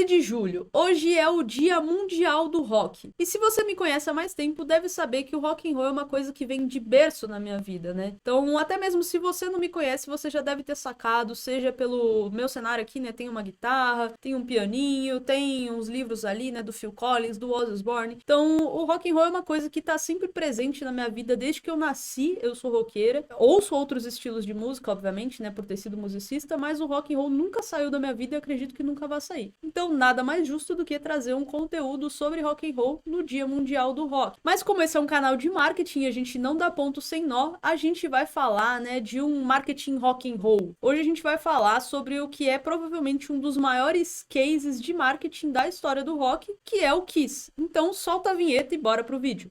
15 de julho, hoje é o Dia Mundial do Rock. E se você me conhece há mais tempo, deve saber que o rock and roll é uma coisa que vem de berço na minha vida, né? Então, até mesmo se você não me conhece, você já deve ter sacado, seja pelo meu cenário aqui, né? Tem uma guitarra, tem um pianinho, tem uns livros ali, né? Do Phil Collins, do Ozzy Osbourne. Então, o rock and roll é uma coisa que tá sempre presente na minha vida desde que eu nasci. Eu sou roqueira, ouço outros estilos de música, obviamente, né? Por ter sido musicista, mas o rock and roll nunca saiu da minha vida e acredito que nunca vai sair. Então, nada mais justo do que trazer um conteúdo sobre rock and roll no Dia Mundial do Rock. Mas como esse é um canal de marketing, a gente não dá ponto sem nó, a gente vai falar, né, de um marketing rock and roll. Hoje a gente vai falar sobre o que é provavelmente um dos maiores cases de marketing da história do rock, que é o Kiss. Então, solta a vinheta e bora pro vídeo.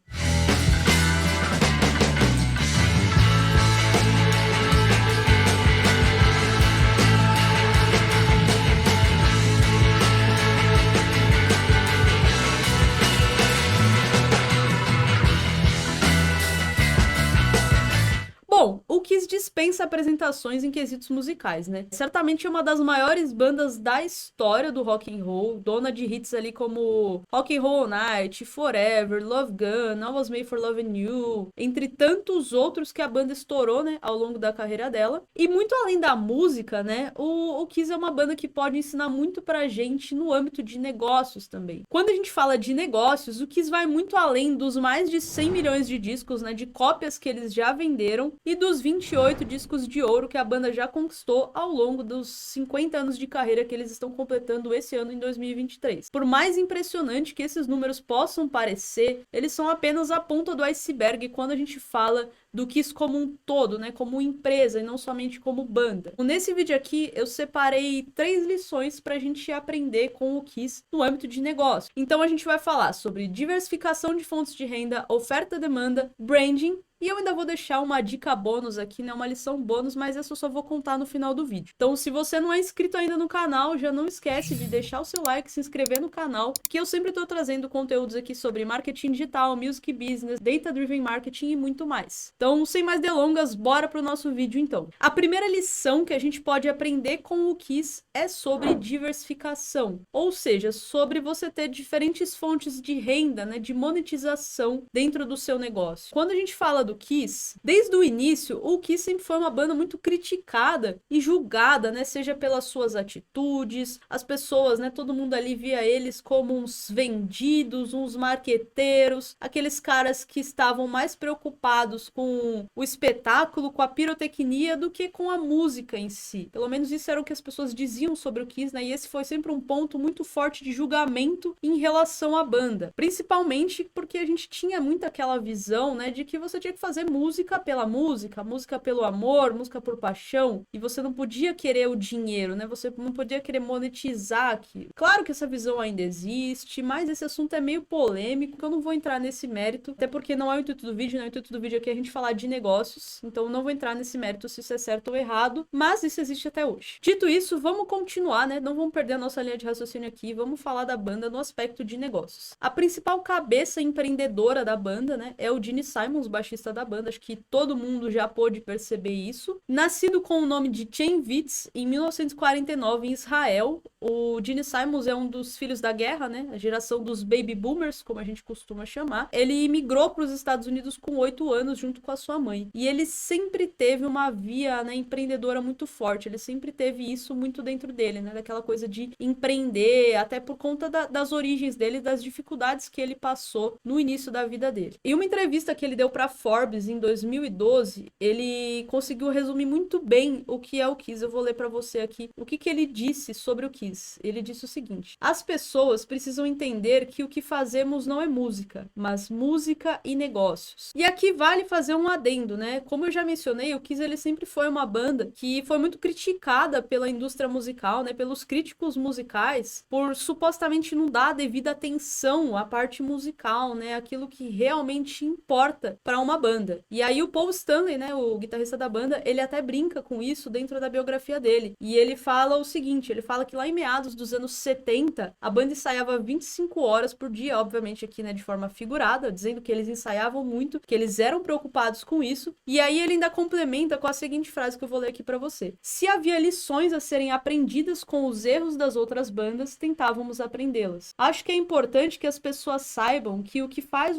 Bom, o Kiss dispensa apresentações em quesitos musicais, né? Certamente é uma das maiores bandas da história do rock and roll, dona de hits ali como Rock and Roll All Night, Forever, Love Gun, I Was Made for Loving You, entre tantos outros que a banda estourou, né, ao longo da carreira dela. E muito além da música, né, o Kiss é uma banda que pode ensinar muito pra gente no âmbito de negócios também. Quando a gente fala de negócios, o Kiss vai muito além dos mais de 100 milhões de discos, né, de cópias que eles já venderam e dos 28 discos de ouro que a banda já conquistou ao longo dos 50 anos de carreira que eles estão completando esse ano em 2023. Por mais impressionante que esses números possam parecer, eles são apenas a ponta do iceberg quando a gente fala do Kiss como um todo, né, como empresa e não somente como banda. Nesse vídeo aqui eu separei 3 lições pra gente aprender com o Kiss no âmbito de negócio. Então a gente vai falar sobre diversificação de fontes de renda, oferta, demanda, branding. E eu ainda vou deixar uma dica bônus aqui, né? Uma lição bônus, mas essa eu só vou contar no final do vídeo. Então, se você não é inscrito ainda no canal, já não esquece de deixar o seu like, se inscrever no canal, que eu sempre tô trazendo conteúdos aqui sobre marketing digital, music business, data-driven marketing e muito mais. Então, sem mais delongas, bora pro nosso vídeo então. A primeira lição que a gente pode aprender com o Kiss é sobre diversificação, ou seja, sobre você ter diferentes fontes de renda, né? De monetização dentro do seu negócio. Quando a gente fala do Kiss, desde o início, o Kiss sempre foi uma banda muito criticada e julgada, né, seja pelas suas atitudes, as pessoas, né, todo mundo ali via eles como uns vendidos, uns marqueteiros, aqueles caras que estavam mais preocupados com o espetáculo, com a pirotecnia, do que com a música em si. Pelo menos isso era o que as pessoas diziam sobre o Kiss, né, e esse foi sempre um ponto muito forte de julgamento em relação à banda, principalmente porque a gente tinha muito aquela visão, né, de que você tinha que fazer música pela música, música pelo amor, música por paixão, e você não podia querer o dinheiro, né? Você não podia querer monetizar aquilo. Claro que essa visão ainda existe, mas esse assunto é meio polêmico, que eu não vou entrar nesse mérito, até porque não é o intuito do vídeo, né? O intuito do vídeo aqui é a gente falar de negócios, então eu não vou entrar nesse mérito se isso é certo ou errado, mas isso existe até hoje. Dito isso, vamos continuar, né? Não vamos perder a nossa linha de raciocínio aqui, vamos falar da banda no aspecto de negócios. A principal cabeça empreendedora da banda, né, é o Gene Simons, baixista da banda, acho que todo mundo já pôde perceber isso. Nascido com o nome de Chaim Weitz em 1949 em Israel, o Gene Simons é um dos filhos da guerra, né? A geração dos baby boomers, como a gente costuma chamar. Ele imigrou para os Estados Unidos com 8 anos junto com a sua mãe. E ele sempre teve uma via, né, empreendedora muito forte. Ele sempre teve isso muito dentro dele, né? Daquela coisa de empreender, até por conta das origens dele, das dificuldades que ele passou no início da vida dele. Em uma entrevista que ele deu para Forbes em 2012, ele conseguiu resumir muito bem o que é o Kiss. Eu vou ler para você aqui o que ele disse sobre o Kiss. Ele disse o seguinte: as pessoas precisam entender que o que fazemos não é música, mas música e negócios. E aqui vale fazer um adendo, né? Como eu já mencionei, o Kiss ele sempre foi uma banda que foi muito criticada pela indústria musical, né? Pelos críticos musicais, por supostamente não dar a devida atenção à parte musical, né? Aquilo que realmente importa para uma banda. banda. E aí o Paul Stanley, né, o guitarrista da banda, ele até brinca com isso dentro da biografia dele. E ele fala o seguinte, ele fala que lá em meados dos anos 70, a banda ensaiava 25 horas por dia, obviamente aqui, né, de forma figurada, dizendo que eles ensaiavam muito, que eles eram preocupados com isso. E aí ele ainda complementa com a seguinte frase que eu vou ler aqui pra você. Se havia lições a serem aprendidas com os erros das outras bandas, tentávamos aprendê-las. Acho que é importante que as pessoas saibam que o que faz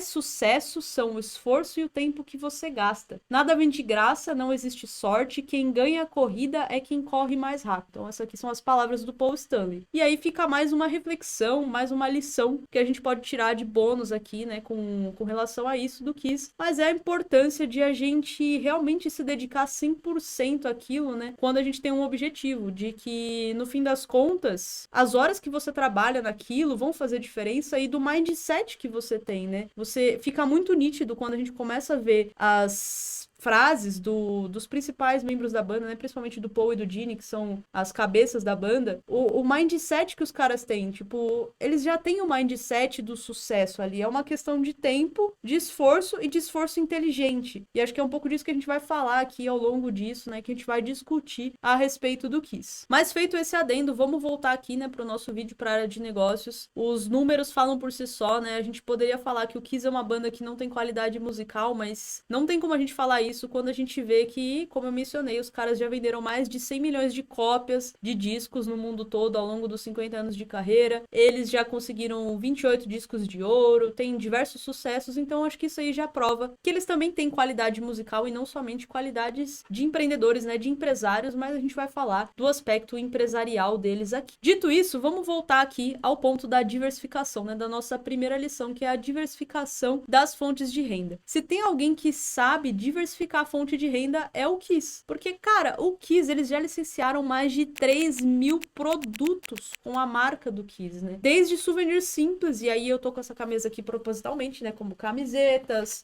sucesso são o esforço e o tempo que você gasta. Nada vem de graça, não existe sorte, quem ganha a corrida é quem corre mais rápido. Então essas aqui são as palavras do Paul Stanley. E aí fica mais uma reflexão, mais uma lição que a gente pode tirar de bônus aqui, né, com relação a isso do Kiss. Mas é a importância de a gente realmente se dedicar 100% àquilo, né, quando a gente tem um objetivo, de que no fim das contas, as horas que você trabalha naquilo vão fazer diferença e do mindset que você tem, né? Você fica muito nítido quando a gente começa a ver as frases dos principais membros da banda, né? Principalmente do Paul e do Gene, que são as cabeças da banda. O mindset que os caras têm, tipo, eles já têm o mindset do sucesso ali. É uma questão de tempo, de esforço e de esforço inteligente. E acho que é um pouco disso que a gente vai falar aqui ao longo disso, né? Que a gente vai discutir a respeito do Kiss. Mas feito esse adendo, vamos voltar aqui, né, pro nosso vídeo pra área de negócios. Os números falam por si só, né? A gente poderia falar que o Kiss é uma banda que não tem qualidade musical, mas não tem como a gente falar isso quando a gente vê que, como eu mencionei, os caras já venderam mais de 100 milhões de cópias de discos no mundo todo ao longo dos 50 anos de carreira. Eles já conseguiram 28 discos de ouro, tem diversos sucessos, então acho que isso aí já prova que eles também têm qualidade musical e não somente qualidades de empreendedores, né, de empresários, mas a gente vai falar do aspecto empresarial deles aqui. Dito isso, vamos voltar aqui ao ponto da diversificação, né, da nossa primeira lição, que é a diversificação das fontes de renda. Se tem alguém que sabe diversificar a fonte de renda, é o Kiss. Porque, cara, o Kiss, eles já licenciaram mais de 3.000 produtos com a marca do Kiss, né? Desde souvenirs simples, e aí eu tô com essa camisa aqui propositalmente, né? Como camisetas,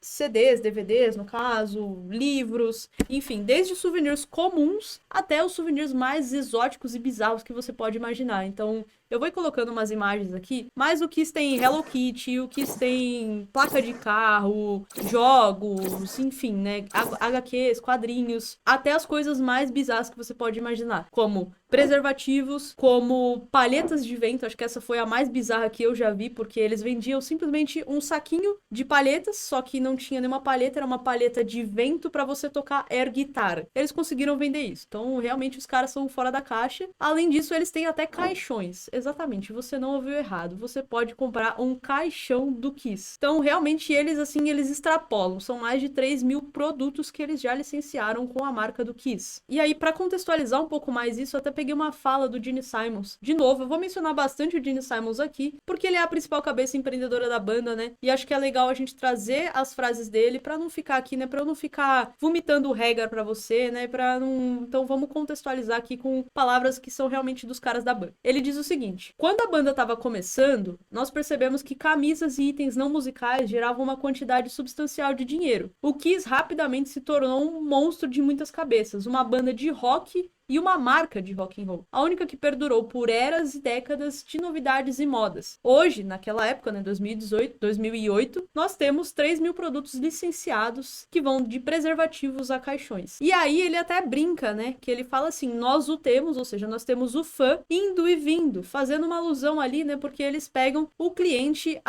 CDs, DVDs, no caso, livros, enfim, desde souvenirs comuns até os souvenirs mais exóticos e bizarros que você pode imaginar. Então, eu vou ir colocando umas imagens aqui, mas o Kiss tem Hello Kitty, o Kiss tem placa de carro, jogos, enfim, né? HQs, quadrinhos, até as coisas mais bizarras que você pode imaginar, como preservativos, como palhetas de vento. Acho que essa foi a mais bizarra que eu já vi, porque eles vendiam simplesmente um saquinho de palhetas, só que não tinha nenhuma palheta, era uma palheta de vento pra você tocar air guitar. Eles conseguiram vender isso. Então, realmente, os caras são fora da caixa. Além disso, eles têm até caixões. Exatamente, você não ouviu errado. Você pode comprar um caixão do Kiss. Então, realmente, eles, assim, eles extrapolam. São mais de 3.000 produtos que eles já licenciaram com a marca do Kiss. E aí, pra contextualizar um pouco mais isso, eu até peguei uma fala do Gene Simons. De novo, eu vou mencionar bastante o Gene Simons aqui, porque ele é a principal cabeça empreendedora da banda, né? E acho que é legal a gente trazer as frases dele pra não ficar aqui, né? Pra eu não ficar vomitando regra pra você, né? Pra não... Então, vamos contextualizar aqui com palavras que são realmente dos caras da banda. Ele diz o seguinte: quando a banda tava começando, nós percebemos que camisas e itens não musicais geravam uma quantidade substancial de dinheiro. O Kiss rapidamente se tornou um monstro de muitas cabeças, uma banda de rock e uma marca de rock and roll, a única que perdurou por eras e décadas de novidades e modas. Hoje, naquela época, né, 2008, nós temos 3.000 produtos licenciados que vão de preservativos a caixões. E aí ele até brinca, né, que ele fala assim, nós o temos, ou seja, nós temos o fã indo e vindo, fazendo uma alusão ali, né, porque eles pegam o cliente,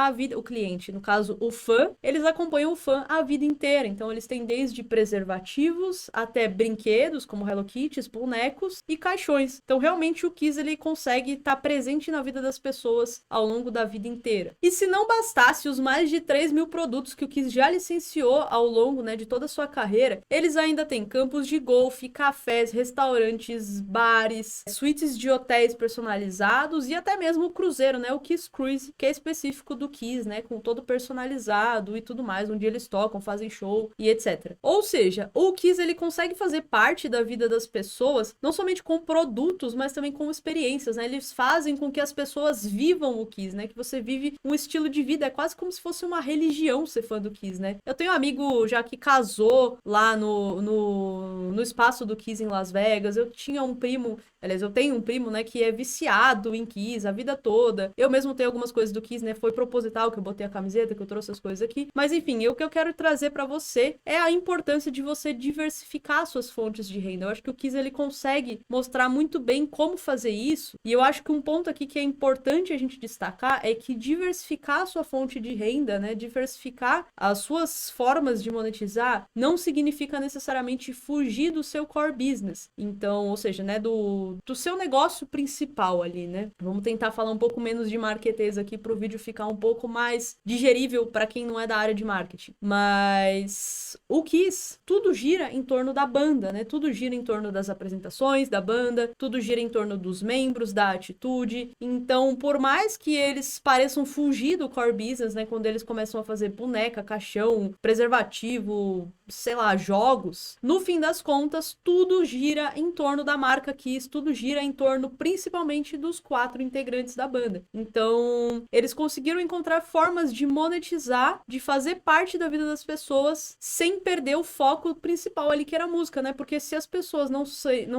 no caso, o fã, eles acompanham o fã a vida inteira. Então eles têm desde preservativos até brinquedos, como Hello Kitty, bonecos e caixões. Então, realmente, o Kiss, ele consegue estar presente na vida das pessoas ao longo da vida inteira. E se não bastasse os mais de 3.000 produtos que o Kiss já licenciou ao longo, né, de toda a sua carreira, eles ainda têm campos de golfe, cafés, restaurantes, bares, suítes de hotéis personalizados e até mesmo o cruzeiro, né, o Kiss Cruise, que é específico do Kiss, né, com todo personalizado e tudo mais, onde eles tocam, fazem show e etc. Ou seja, o Kiss, ele consegue fazer parte da vida das pessoas pessoas, não somente com produtos, mas também com experiências, né? Eles fazem com que as pessoas vivam o Kiss, né? Que você vive um estilo de vida, é quase como se fosse uma religião ser fã do Kiss, né? Eu tenho um amigo já que casou lá no espaço do Kiss em Las Vegas, eu tinha um primo, aliás, eu tenho um primo, né, que é viciado em Kiss a vida toda. Eu mesmo tenho algumas coisas do Kiss, né? Foi proposital que eu botei a camiseta, que eu trouxe as coisas aqui. Mas enfim, o que eu quero trazer pra você é a importância de você diversificar suas fontes de renda. Eu acho que o Kiss ele consegue mostrar muito bem como fazer isso. E eu acho que um ponto aqui que é importante a gente destacar é que diversificar a sua fonte de renda, né, diversificar as suas formas de monetizar, não significa necessariamente fugir do seu core business. Então, ou seja, né, do seu negócio principal ali, né? Vamos tentar falar um pouco menos de marketês aqui para o vídeo ficar um pouco mais digerível para quem não é da área de marketing. Mas o Kiss, tudo gira em torno da banda, né? Tudo gira em torno das apresentações da banda, tudo gira em torno dos membros, da atitude. Então, por mais que eles pareçam fugir do core business, né? Quando eles começam a fazer boneca, caixão, preservativo, sei lá, jogos, no fim das contas, tudo gira em torno da marca Kiss, tudo gira em torno principalmente dos 4 integrantes da banda. Então, eles conseguiram encontrar formas de monetizar, de fazer parte da vida das pessoas sem perder o foco principal ali, que era a música, né? Porque se as pessoas não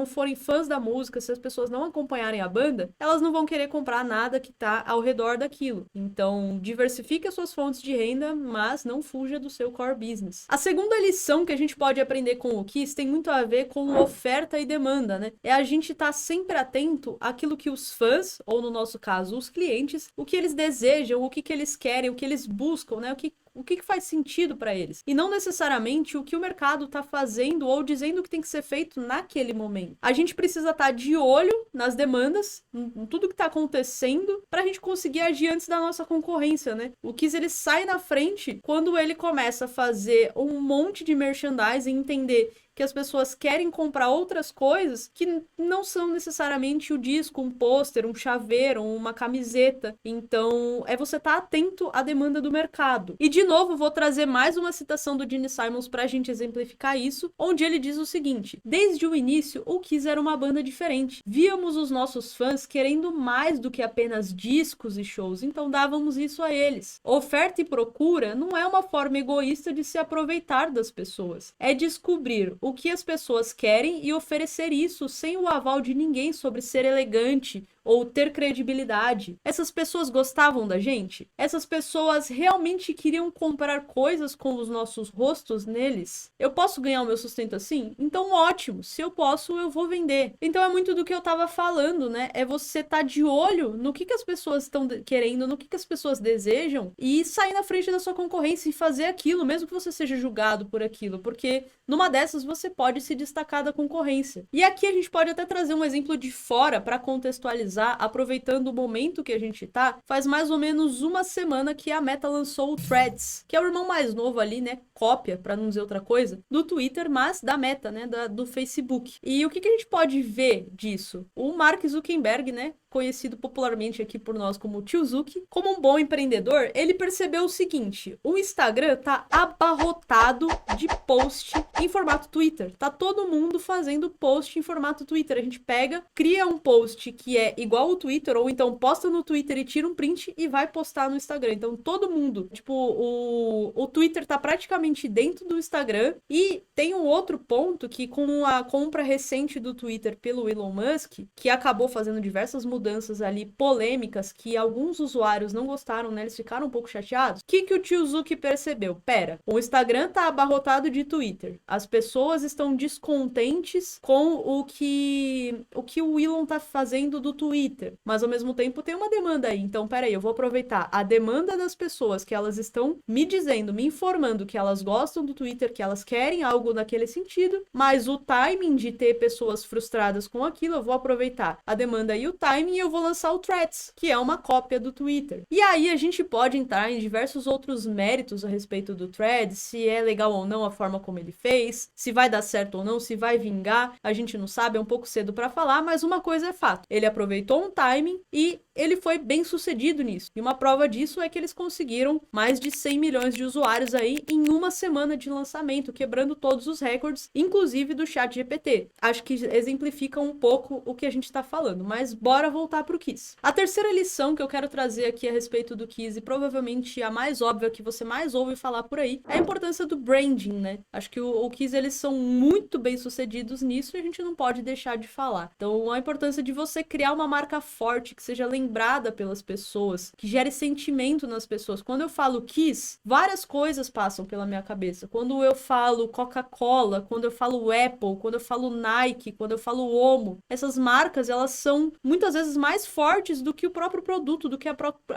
forem fãs da música, se as pessoas não acompanharem a banda, elas não vão querer comprar nada que tá ao redor daquilo. Então, diversifique as suas fontes de renda, mas não fuja do seu core business. A segunda lição que a gente pode aprender com o Kiss tem muito a ver com oferta e demanda, né? É a gente estar sempre atento àquilo que os fãs, ou no nosso caso, os clientes, o que eles desejam, o que eles querem, o que eles buscam, né? O que faz sentido para eles. E não necessariamente o que o mercado tá fazendo ou dizendo que tem que ser feito naquele momento. A gente precisa estar de olho nas demandas, em tudo que tá acontecendo, pra gente conseguir agir antes da nossa concorrência, né? O Kiss, ele sai na frente quando ele começa a fazer um monte de merchandising e entender que as pessoas querem comprar outras coisas que não são necessariamente o disco, um pôster, um chaveiro, uma camiseta. Então, é você estar atento à demanda do mercado. E, de novo, vou trazer mais uma citação do Gene Simons pra gente exemplificar isso, onde ele diz o seguinte: desde o início, o Kiss era uma banda diferente. Víamos os nossos fãs querendo mais do que apenas discos e shows, então dávamos isso a eles. Oferta e procura não é uma forma egoísta de se aproveitar das pessoas. É descobrir o que as pessoas querem e oferecer isso sem o aval de ninguém sobre ser elegante ou ter credibilidade. Essas pessoas gostavam da gente? Essas pessoas realmente queriam comprar coisas com os nossos rostos neles? Eu posso ganhar o meu sustento assim? Então ótimo, se eu posso, eu vou vender. Então é muito do que eu tava falando, né? É você tá de olho no que as pessoas estão querendo, no que as pessoas desejam e sair na frente da sua concorrência e fazer aquilo, mesmo que você seja julgado por aquilo, porque numa dessas você pode se destacar da concorrência. E aqui a gente pode até trazer um exemplo de fora para contextualizar, aproveitando o momento que a gente tá. Faz mais ou menos uma semana que a Meta lançou o Threads, que é o irmão mais novo ali, né, cópia, para não dizer outra coisa, do Twitter, mas da Meta, né, do Facebook. E o que a gente pode ver disso? O Mark Zuckerberg, né, conhecido popularmente aqui por nós como Tio Zuki, como um bom empreendedor, ele percebeu o seguinte: o Instagram tá abarrotado de post em formato Twitter. Tá todo mundo fazendo post em formato Twitter. A gente pega, cria um post que é igual ao Twitter, ou então posta no Twitter e tira um print e vai postar no Instagram. Então todo mundo, tipo, o Twitter tá praticamente dentro do Instagram. E tem um outro ponto que, com a compra recente do Twitter pelo Elon Musk, que acabou fazendo diversas mudanças ali polêmicas que alguns usuários não gostaram, né? Eles ficaram um pouco chateados. O que o tio Zuki percebeu? Pera, o Instagram tá abarrotado de Twitter. As pessoas estão descontentes com o que o Elon tá fazendo do Twitter. Mas ao mesmo tempo tem uma demanda aí. Então, peraí, eu vou aproveitar a demanda das pessoas, que elas estão me dizendo, me informando que elas gostam do Twitter, que elas querem algo naquele sentido, mas o timing de ter pessoas frustradas com aquilo, eu vou aproveitar a demanda e o timing timing eu vou lançar o Threads, que é uma cópia do Twitter. E aí a gente pode entrar em diversos outros méritos a respeito do Threads, se é legal ou não a forma como ele fez, se vai dar certo ou não, se vai vingar, a gente não sabe, é um pouco cedo pra falar, mas uma coisa é fato, ele aproveitou um timing e ele foi bem sucedido nisso. E uma prova disso é que eles conseguiram mais de 100 milhões de usuários aí em uma semana de lançamento, quebrando todos os recordes, inclusive do ChatGPT. Acho que exemplifica um pouco o que a gente tá falando, mas bora voltar pro Kiss. A terceira lição que eu quero trazer aqui a respeito do Kiss, e provavelmente a mais óbvia que você mais ouve falar por aí, é a importância do branding, né? Acho que o Kiss, eles são muito bem sucedidos nisso e a gente não pode deixar de falar. Então, a importância de você criar uma marca forte, que seja lembrada pelas pessoas, que gere sentimento nas pessoas. Quando eu falo Kiss, várias coisas passam pela minha cabeça. Quando eu falo Coca-Cola, quando eu falo Apple, quando eu falo Nike, quando eu falo Omo, essas marcas, elas são muitas vezes mais fortes do que o próprio produto, do que a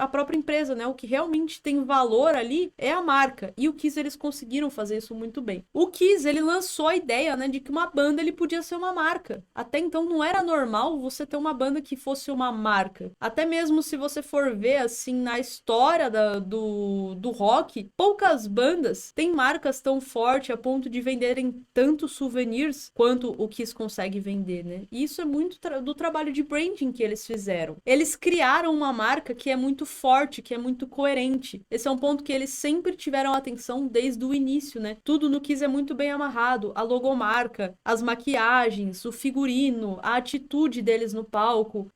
própria empresa, né? O que realmente tem valor ali é a marca. E o Kiss, eles conseguiram fazer isso muito bem. O Kiss, ele lançou a ideia, né, de que uma banda, ele podia ser uma marca. Até então não era normal você ter uma banda que fosse uma marca. Até mesmo se você for ver, assim, na história do rock, poucas bandas têm marcas tão fortes a ponto de venderem tantos souvenirs quanto o Kiss consegue vender, né? E isso é muito do trabalho de branding que eles fizeram. Eles criaram uma marca que é muito forte, que é muito coerente. Esse é um ponto que eles sempre tiveram atenção desde o início, né? Tudo no Kiss é muito bem amarrado. A logomarca, as maquiagens, o figurino, a atitude deles no palco,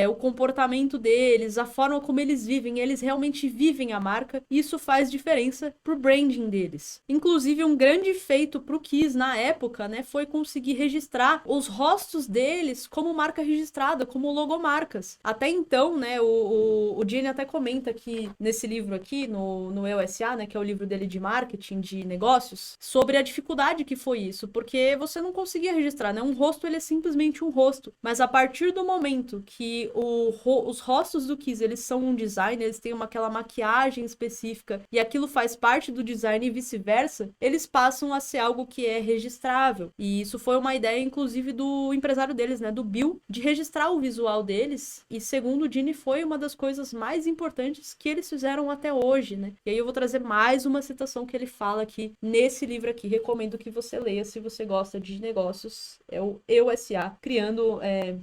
o comportamento deles, a forma como eles vivem. Eles realmente vivem a marca e isso faz diferença pro branding deles. Inclusive, um grande feito pro Kiss na época, né, foi conseguir registrar os rostos deles como marca registrada, como logomarcas. Até então, né, o Gene até comenta que nesse livro aqui, no Eu S.A., né, que é o livro dele de marketing, de negócios, sobre a dificuldade que foi isso, porque você não conseguia registrar, né? Um rosto, ele é simplesmente um rosto, mas a partir do momento que os rostos do Kiss, eles são um design, eles têm aquela maquiagem específica e aquilo faz parte do design e vice-versa, eles passam a ser algo que é registrável. E isso foi uma ideia, inclusive, do empresário deles, né, do Bill, de registrar o visual deles, e segundo o Gene, foi uma das coisas mais importantes que eles fizeram até hoje, né? E aí eu vou trazer mais uma citação que ele fala aqui nesse livro aqui, recomendo que você leia se você gosta de negócios, é o Eu S.A., criando,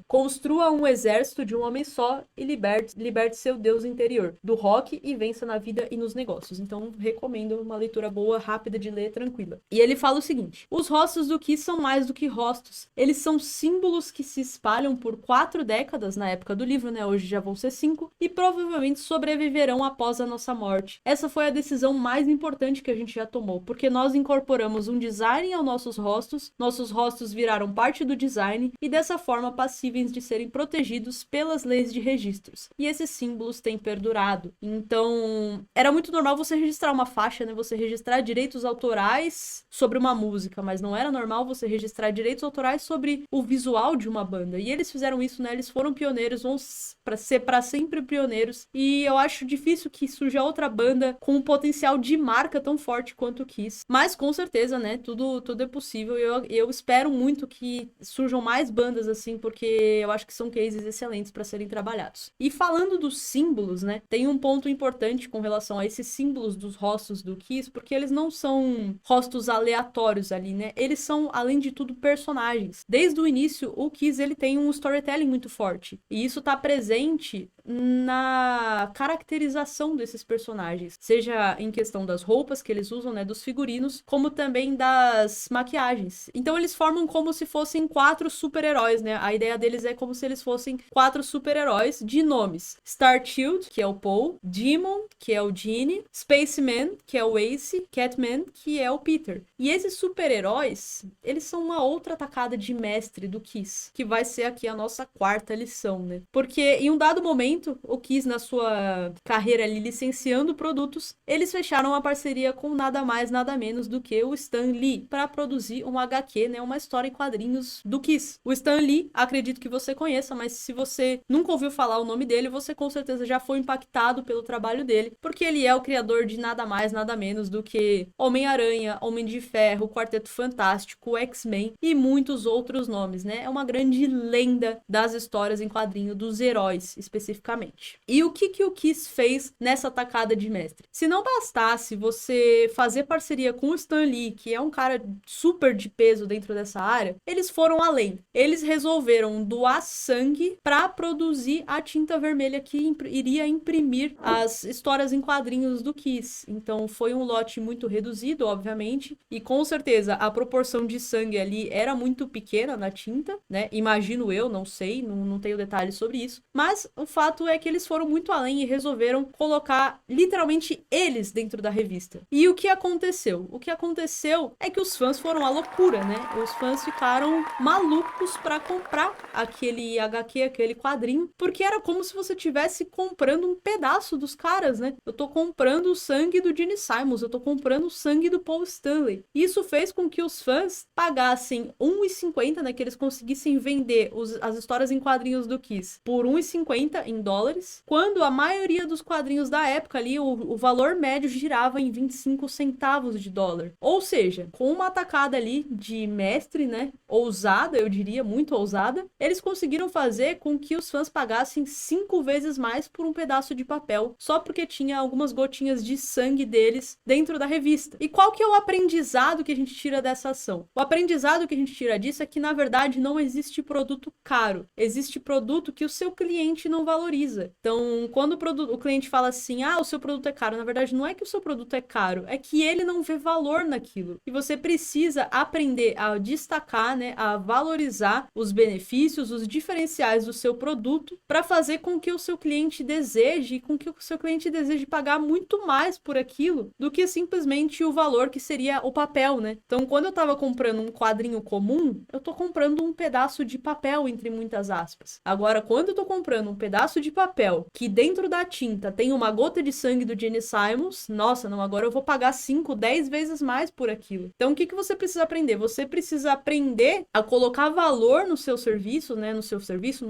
construa um exército de um homem só e liberte seu Deus interior, do rock e vença na vida e nos negócios. Então, recomendo uma leitura boa, rápida de ler, tranquila. E ele fala o seguinte: os rostos do Kiss são mais do que rostos. Eles são símbolos que se espalham por 4 décadas na época do livro, né? Hoje já vão ser 5, e provavelmente sobreviverão após a nossa morte. Essa foi a decisão mais importante que a gente já tomou, porque nós incorporamos um design aos nossos rostos viraram parte do design e dessa forma passíveis de serem protegidos pelas leis de registros. E esses símbolos têm perdurado. Então, era muito normal você registrar uma faixa, né? Você registrar direitos autorais sobre uma música, mas não era normal você registrar direitos autorais sobre o visual de uma banda. E eles fizeram isso, né? Eles foram pioneiros, vão ser para sempre pioneiros. E eu acho difícil que surja outra banda com um potencial de marca tão forte quanto o Kiss. Mas com certeza, né? Tudo é possível. Eu espero muito que surjam mais bandas assim, porque eu acho que são cases excelentes para serem trabalhados. E falando dos símbolos, né? Tem um ponto importante com relação a esses símbolos dos rostos do Kiss, porque eles não são rostos aleatórios ali, né? Eles são, além de tudo, personagens. Desde o início, o Kiss, ele tem um storytelling muito forte. E isso tá presente na caracterização desses personagens, seja em questão das roupas que eles usam, né, dos figurinos, como também das maquiagens. Então eles formam como se fossem 4 super-heróis, né? A ideia deles é como se eles fossem 4 super-heróis de nomes: Starchild, que é o Paul, Demon, que é o Gene, Spaceman, que é o Ace, Catman, que é o Peter. E esses super-heróis, eles são uma outra tacada de mestre do Kiss, que vai ser aqui a nossa 4ª lição, né? Porque em um dado momento, o Kiss, na sua carreira ali licenciando produtos, eles fecharam uma parceria com nada mais, nada menos do que o Stan Lee para produzir um HQ, né, uma história em quadrinhos do Kiss. O Stan Lee, acredito que você conheça, mas se você nunca ouviu falar o nome dele, você com certeza já foi impactado pelo trabalho dele, porque ele é o criador de nada mais, nada menos do que Homem-Aranha, Homem de Ferro, Quarteto Fantástico, X-Men e muitos outros nomes, né? É uma grande lenda das histórias em quadrinhos quadrinho dos heróis, especificamente. E o que o Kiss fez nessa tacada de mestre? Se não bastasse você fazer parceria com o Stan Lee, que é um cara super de peso dentro dessa área, eles foram além. Eles resolveram doar sangue para produzir a tinta vermelha que iria imprimir as histórias em quadrinhos do Kiss. Então foi um lote muito reduzido, obviamente, e com certeza a proporção de sangue ali era muito pequena na tinta, né? Imagino eu, não sei, não tenho detalhes sobre isso, mas o fato é que eles foram muito além e resolveram colocar literalmente eles dentro da revista. E o que aconteceu? O que aconteceu é que os fãs foram à loucura, né? Os fãs ficaram malucos para comprar aquele HQ, aquele quadrinho, porque era como se você estivesse comprando um pedaço dos caras, né? Eu tô comprando o sangue do Gene Simons, eu tô comprando o sangue do Paul Stanley. Isso fez com que os fãs pagassem R$1,50, né? Que eles conseguissem vender as histórias em quadrinhos do Kiss por R$1,50 em dólares, quando a maioria dos quadrinhos da época ali, o valor médio girava em 25 centavos de dólar. Ou seja, com uma atacada ali de mestre, né? Ousada, eu diria, muito ousada, eles conseguiram fazer com que os fãs pagassem 5 vezes mais por um pedaço de papel, só porque tinha algumas gotinhas de sangue deles dentro da revista. E qual que é o aprendizado que a gente tira dessa ação? O aprendizado que a gente tira disso é que, na verdade, não existe produto caro. Existe produto que o seu cliente não valoriza. Então, quando o cliente fala assim, o seu produto é caro, na verdade, não é que o seu produto é caro, é que ele não vê valor naquilo. E você precisa aprender a destacar, né, a valorizar os benefícios, os diferenciais do seu produto para fazer com que o seu cliente deseje, com que o seu cliente deseje pagar muito mais por aquilo do que simplesmente o valor que seria o papel, né? Então, quando eu tava comprando um quadrinho comum, eu tô comprando um pedaço de papel, entre muitas aspas. Agora, quando eu tô comprando um pedaço de papel que dentro da tinta tem uma gota de sangue do Gene Simons, nossa, não, agora eu vou pagar 5, 10 vezes mais por aquilo. Então, o que você precisa aprender? Você precisa aprender a colocar valor no seu serviço, né? No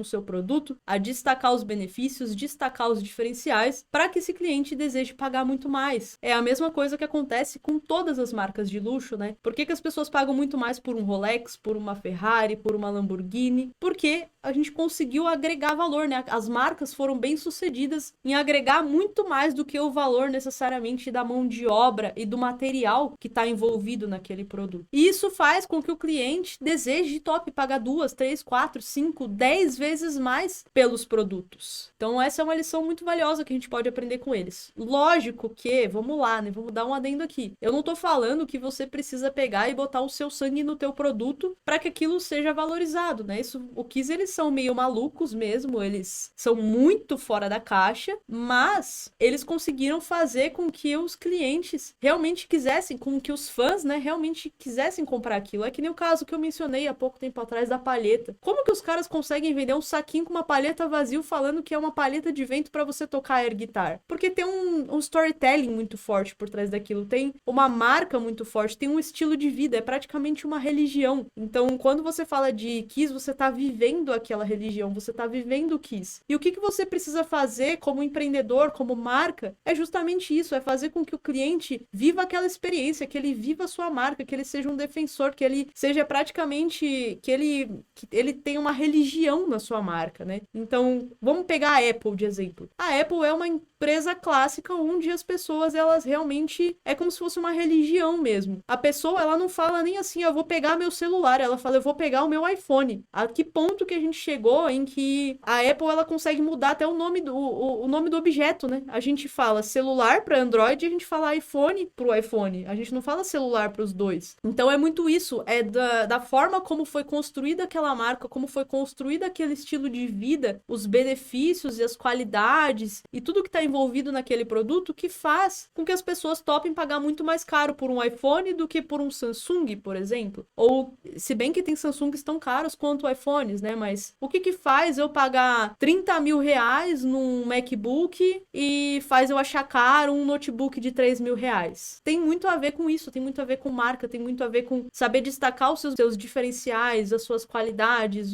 seu produto, a destacar os benefícios, destacar os diferenciais, para que esse cliente deseje pagar muito mais. É a mesma coisa que acontece com todas as marcas de luxo, né? Por que as pessoas pagam muito mais por um Rolex, por uma Ferrari, por uma Lamborghini? Porque a gente conseguiu agregar valor, né? As marcas foram bem sucedidas em agregar muito mais do que o valor necessariamente da mão de obra e do material que está envolvido naquele produto. E isso faz com que o cliente deseje pagar 2, 3, 4, 5, 10 vezes mais pelos produtos. Então essa é uma lição muito valiosa que a gente pode aprender com eles. Lógico que, vamos lá, né? Vamos dar um adendo aqui. Eu não tô falando que você precisa pegar e botar o seu sangue no teu produto para que aquilo seja valorizado, né? O Kiss, eles são meio malucos mesmo, eles são muito fora da caixa, mas eles conseguiram fazer com que os clientes realmente quisessem, com que os fãs, né, realmente quisessem comprar aquilo. É que nem o caso que eu mencionei há pouco tempo atrás da palheta. Como que os caras conseguem vender um saquinho com uma palheta vazio falando que é uma palheta de vento para você tocar air guitar? Porque tem um storytelling muito forte por trás daquilo, tem uma marca muito forte, tem um estilo de vida, é praticamente uma religião. Então, quando você fala de Kiss, você tá vivendo aquela religião, você tá vivendo o Kiss. E o que você precisa fazer como empreendedor, como marca, é justamente isso, é fazer com que o cliente viva aquela experiência, que ele viva a sua marca, que ele seja um defensor, que ele seja praticamente, que ele tenha uma religião na sua marca, né? Então, vamos pegar a Apple de exemplo. A Apple é uma empresa clássica onde as pessoas, elas realmente, é como se fosse uma religião mesmo. A pessoa, ela não fala nem assim, eu vou pegar meu celular, ela fala, eu vou pegar o meu iPhone. A que ponto que a gente chegou em que a Apple, ela consegue mudar até o nome do objeto, né? A gente fala celular para Android e a gente fala iPhone pro iPhone. A gente não fala celular para os dois. Então é muito isso, é da forma como foi construída aquela marca, como foi construída aquele estilo de vida, os benefícios e as qualidades e tudo que está envolvido naquele produto que faz com que as pessoas topem pagar muito mais caro por um iPhone do que por um Samsung, por exemplo. Ou, se bem que tem Samsungs tão caros quanto iPhones, né? Mas o que faz eu pagar 30 mil reais num MacBook e faz eu achar caro um notebook de 3 mil reais? Tem muito a ver com isso, tem muito a ver com marca, tem muito a ver com saber destacar os seus diferenciais, as suas qualidades,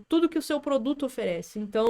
tudo que o seu produto oferece. Então,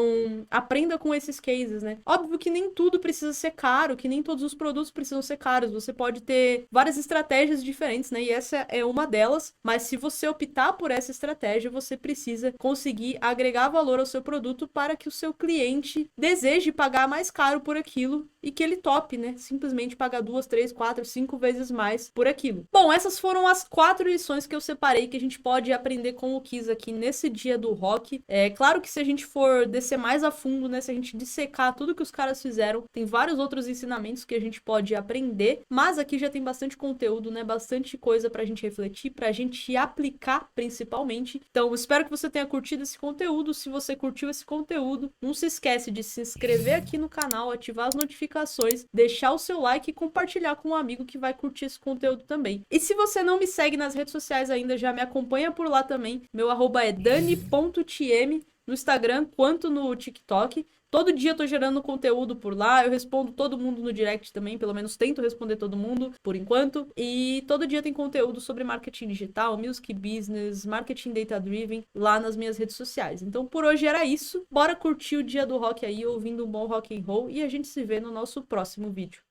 aprenda com esses cases, né? Óbvio que nem tudo precisa ser caro, que nem todos os produtos precisam ser caros. Você pode ter várias estratégias diferentes, né? E essa é uma delas, mas se você optar por essa estratégia, você precisa conseguir agregar valor valor ao seu produto para que o seu cliente deseje pagar mais caro por aquilo e que ele tope, né? Simplesmente pagar 2, 3, 4, 5 vezes mais por aquilo. Bom, essas foram as 4 lições que eu separei que a gente pode aprender com o Kiss aqui nesse dia do rock. É claro que se a gente for descer mais a fundo, né? Se a gente dissecar tudo que os caras fizeram, tem vários outros ensinamentos que a gente pode aprender, mas aqui já tem bastante conteúdo, né? Bastante coisa pra gente refletir, pra gente aplicar principalmente. Então, espero que você tenha curtido esse conteúdo. Se você curtiu esse conteúdo, não se esquece de se inscrever aqui no canal, ativar as notificações, deixar o seu like e compartilhar com um amigo que vai curtir esse conteúdo também. E se você não me segue nas redes sociais ainda, já me acompanha por lá também. Meu arroba é dani.tm no Instagram quanto no TikTok. Todo dia eu tô gerando conteúdo por lá, eu respondo todo mundo no direct também, pelo menos tento responder todo mundo, por enquanto. E todo dia tem conteúdo sobre marketing digital, music business, marketing data-driven, lá nas minhas redes sociais. Então por hoje era isso, bora curtir o dia do rock aí, ouvindo um bom rock and roll, e a gente se vê no nosso próximo vídeo.